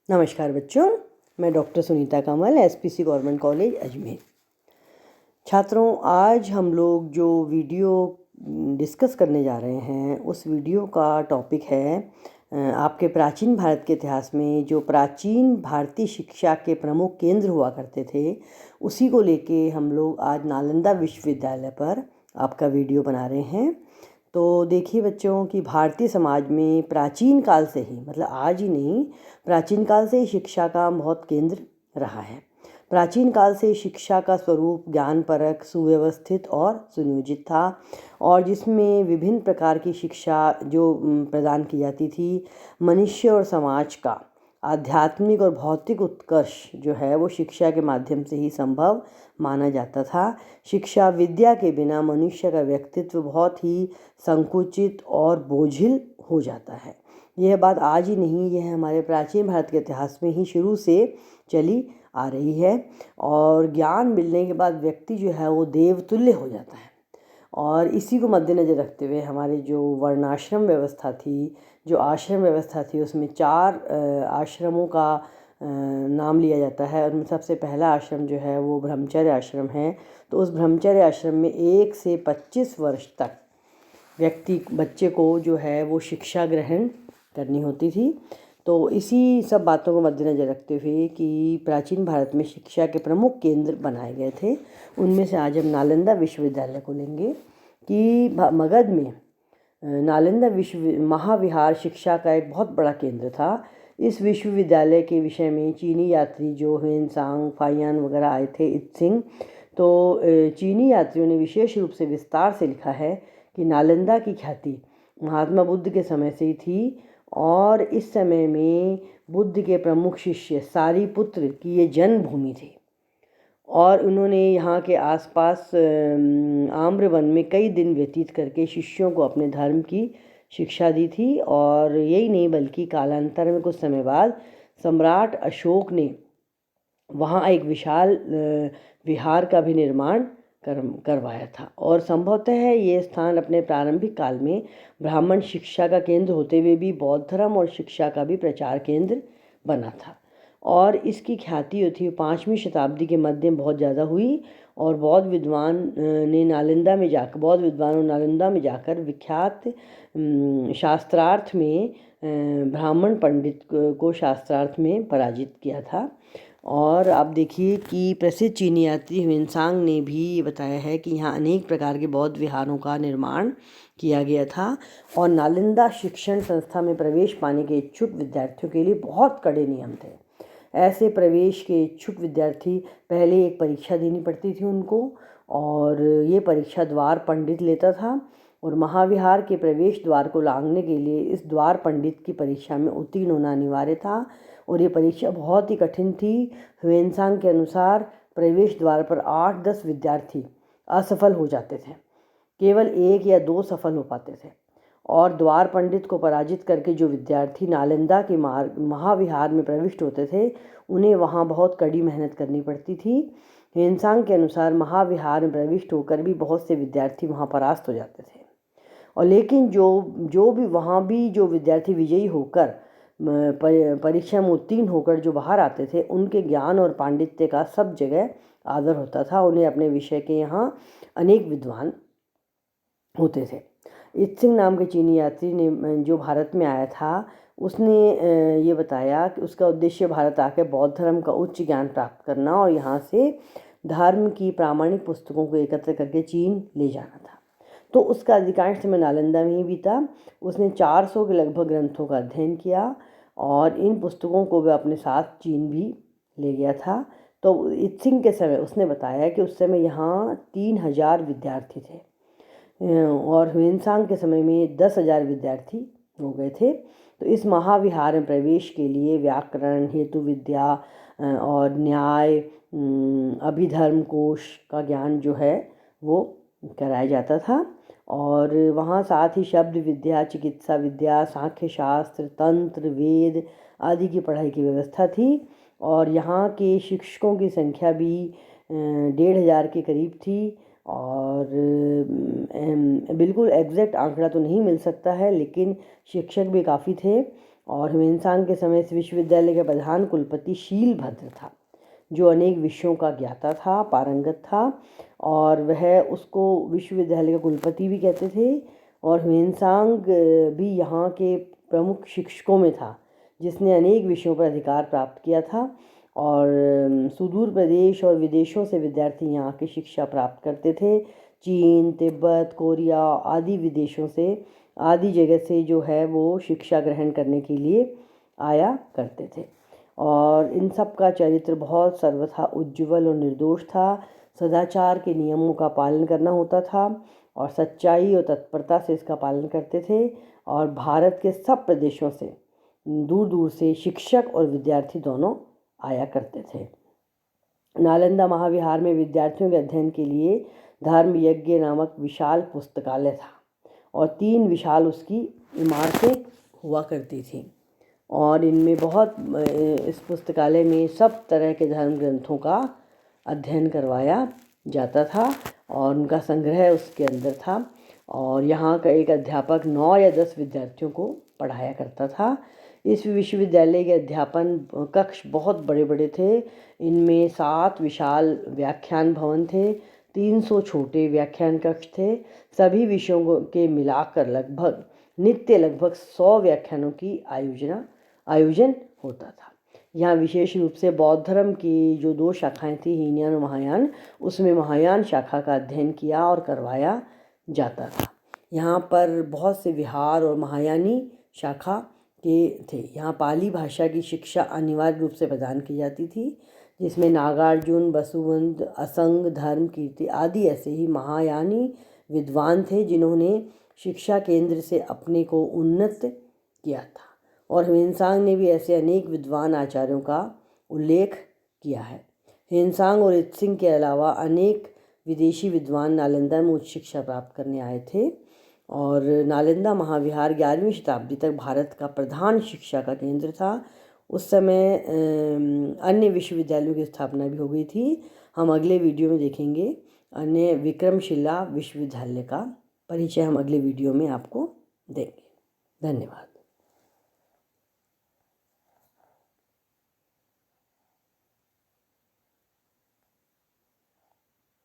नमस्कार बच्चों, मैं डॉक्टर सुनीता कमल, एसपीसी गवर्नमेंट कॉलेज अजमेर। छात्रों, आज हम लोग जो वीडियो डिस्कस करने जा रहे हैं उस वीडियो का टॉपिक है आपके प्राचीन भारत के इतिहास में जो प्राचीन भारतीय शिक्षा के प्रमुख केंद्र हुआ करते थे, उसी को लेके हम लोग आज नालंदा विश्वविद्यालय पर आपका वीडियो बना रहे हैं। तो देखिए बच्चों कि भारतीय समाज में प्राचीन काल से ही, मतलब आज ही नहीं, प्राचीन काल से ही शिक्षा का बहुत केंद्र रहा है। प्राचीन काल से शिक्षा का स्वरूप ज्ञानपरक, सुव्यवस्थित और सुनियोजित था, और जिसमें विभिन्न प्रकार की शिक्षा जो प्रदान की जाती थी, मनुष्य और समाज का आध्यात्मिक और भौतिक उत्कर्ष जो है वो शिक्षा के माध्यम से ही संभव माना जाता था। शिक्षा विद्या के बिना मनुष्य का व्यक्तित्व बहुत ही संकुचित और बोझिल हो जाता है। यह बात आज ही नहीं, यह हमारे प्राचीन भारत के इतिहास में ही शुरू से चली आ रही है। और ज्ञान मिलने के बाद व्यक्ति जो है वो देवतुल्य हो जाता है। और इसी को मद्देनज़र रखते हुए हमारी जो वर्णाश्रम व्यवस्था थी, जो आश्रम व्यवस्था थी, उसमें 4 आश्रमों का नाम लिया जाता है। और उनमें सबसे पहला आश्रम जो है वो ब्रह्मचर्य आश्रम है। तो उस ब्रह्मचर्य आश्रम में 1 से 25 वर्ष तक बच्चे को जो है वो शिक्षा ग्रहण करनी होती थी। तो इसी सब बातों को मद्देनज़र रखते हुए कि प्राचीन भारत में शिक्षा के प्रमुख केंद्र बनाए गए थे, उनमें से आज हम नालंदा विश्वविद्यालय को लेंगे कि मगध में नालंदा महाविहार शिक्षा का एक बहुत बड़ा केंद्र था। इस विश्वविद्यालय के विषय में चीनी यात्री जो ह्वेनसांग, फाहियान वगैरह आए थे, इत्सिंग, तो चीनी यात्रियों ने विशेष रूप से विस्तार से लिखा है कि नालंदा की ख्याति महात्मा बुद्ध के समय से ही थी, और इस समय में बुद्ध के प्रमुख शिष्य सारिपुत्र की ये जन्मभूमि थी। और उन्होंने यहाँ के आसपास आम्रवन में कई दिन व्यतीत करके शिष्यों को अपने धर्म की शिक्षा दी थी। और यही नहीं बल्कि कालांतर में कुछ समय बाद सम्राट अशोक ने वहाँ एक विशाल विहार का भी निर्माण करवाया था। और संभवतः ये स्थान अपने प्रारंभिक काल में ब्राह्मण शिक्षा का केंद्र होते हुए भी बौद्ध धर्म और शिक्षा का भी प्रचार केंद्र बना था। और इसकी ख्याति जो थी 5वीं शताब्दी के मध्य में बहुत ज़्यादा हुई, और बौद्ध विद्वानों ने नालंदा में जाकर विख्यात शास्त्रार्थ में ब्राह्मण पंडित को शास्त्रार्थ में पराजित किया था। और आप देखिए कि प्रसिद्ध चीनी यात्री ह्वेनसांग ने भी ये बताया है कि यहाँ अनेक प्रकार के बौद्ध विहारों का निर्माण किया गया था। और नालंदा शिक्षण संस्था में प्रवेश पाने के इच्छुक विद्यार्थियों के लिए बहुत कड़े नियम थे। ऐसे प्रवेश के इच्छुक विद्यार्थी पहले एक परीक्षा देनी पड़ती थी उनको, और ये परीक्षा द्वार पंडित लेता था। और महाविहार के प्रवेश द्वार को लांघने के लिए इस द्वार पंडित की परीक्षा में उत्तीर्ण होना अनिवार्य था, और ये परीक्षा बहुत ही कठिन थी। ह्वेनसांग के अनुसार प्रवेश द्वार पर 8-10 विद्यार्थी असफल हो जाते थे, केवल 1 या 2 सफल हो पाते थे। और द्वार पंडित को पराजित करके जो विद्यार्थी नालंदा के महाविहार में प्रविष्ट होते थे, उन्हें वहाँ बहुत कड़ी मेहनत करनी पड़ती थी। ह्वेनसांग के अनुसार महाविहार में प्रविष्ट होकर भी बहुत से विद्यार्थी वहाँ परास्त हो जाते थे। और लेकिन जो भी वहाँ भी जो विद्यार्थी विजयी होकर परीक्षा में उत्तीर्ण होकर जो बाहर आते थे, उनके ज्ञान और पांडित्य का सब जगह आदर होता था। उन्हें अपने विषय के यहाँ अनेक विद्वान होते थे। इत्सिंग नाम के चीनी यात्री ने जो भारत में आया था, उसने ये बताया कि उसका उद्देश्य भारत आकर बौद्ध धर्म का उच्च ज्ञान प्राप्त करना और यहाँ से धर्म की प्रामाणिक पुस्तकों को एकत्र करके चीन ले जाना था। तो उसका अधिकांश समय नालंदा में ही बीता। उसने 400 के लगभग ग्रंथों का अध्ययन किया, और इन पुस्तकों को वह अपने साथ चीन भी ले गया था। तो इत्सिंग के समय उसने बताया कि उस समय यहाँ 3000 विद्यार्थी थे, और ह्वेनसांग के समय में 10,000 विद्यार्थी हो गए थे। तो इस महाविहार में प्रवेश के लिए व्याकरण, हेतु विद्या और न्याय, अभिधर्म कोश का ज्ञान जो है वो कराया जाता था। और वहाँ साथ ही शब्द विद्या, चिकित्सा विद्या, सांख्य शास्त्र, तंत्र, वेद आदि की पढ़ाई की व्यवस्था थी। और यहाँ के शिक्षकों की संख्या भी 1,500 के करीब थी। और बिल्कुल एग्जैक्ट आंकड़ा तो नहीं मिल सकता है, लेकिन शिक्षक भी काफ़ी थे। और ह्वेनसांग के समय इस विश्वविद्यालय के प्रधान कुलपति शीलभद्र था, जो अनेक विषयों का ज्ञाता था, पारंगत था, और वह उसको विश्वविद्यालय का कुलपति भी कहते थे। और ह्वेनसांग भी यहाँ के प्रमुख शिक्षकों में था, जिसने अनेक विषयों पर अधिकार प्राप्त किया था। और सुदूर प्रदेश और विदेशों से विद्यार्थी यहाँ की शिक्षा प्राप्त करते थे। चीन, तिब्बत, कोरिया आदि विदेशों से, आदि जगह से जो है वो शिक्षा ग्रहण करने के लिए आया करते थे। और इन सब का चरित्र बहुत सर्वथा उज्ज्वल और निर्दोष था। सदाचार के नियमों का पालन करना होता था और सच्चाई और तत्परता से इसका पालन करते थे। और भारत के सब प्रदेशों से, दूर दूर से शिक्षक और विद्यार्थी दोनों आया करते थे। नालंदा महाविहार में विद्यार्थियों के अध्ययन के लिए धर्म यज्ञ नामक विशाल पुस्तकालय था और 3 विशाल उसकी इमारतें हुआ करती थी। और इनमें इस पुस्तकालय में सब तरह के धर्म ग्रंथों का अध्ययन करवाया जाता था और उनका संग्रह उसके अंदर था। और यहाँ का एक अध्यापक 9 या 10 विद्यार्थियों को पढ़ाया करता था। इस विश्वविद्यालय के अध्यापन कक्ष बहुत बड़े बड़े थे। इनमें 7 विशाल व्याख्यान भवन थे, 300 छोटे व्याख्यान कक्ष थे। सभी विषयों के मिलाकर लगभग 100 व्याख्यानों की आयोजन होता था। यहाँ विशेष रूप से बौद्ध धर्म की जो 2 शाखाएं थी, हीनयान और महायान, उसमें महायान शाखा का अध्ययन किया और करवाया जाता था। यहाँ पर बहुत से विहार और महायानी शाखा के थे। यहाँ पाली भाषा की शिक्षा अनिवार्य रूप से प्रदान की जाती थी, जिसमें नागार्जुन, बसुवंत, असंग, धर्म कीर्ति आदि ऐसे ही महायानी विद्वान थे, जिन्होंने शिक्षा केंद्र से अपने को उन्नत किया था। और ह्वेनसांग ने भी ऐसे अनेक विद्वान आचार्यों का उल्लेख किया है। ह्वेनसांग और इत्सिंग के अलावा अनेक विदेशी विद्वान नालंदा में उच्च शिक्षा प्राप्त करने आए थे। और नालंदा महाविहार 11वीं शताब्दी तक भारत का प्रधान शिक्षा का केंद्र था। उस समय अन्य विश्वविद्यालयों की स्थापना भी हो गई थी। हम अगले वीडियो में देखेंगे अन्य विक्रमशिला विश्वविद्यालय का परिचय हम अगले वीडियो में आपको देंगे। धन्यवाद।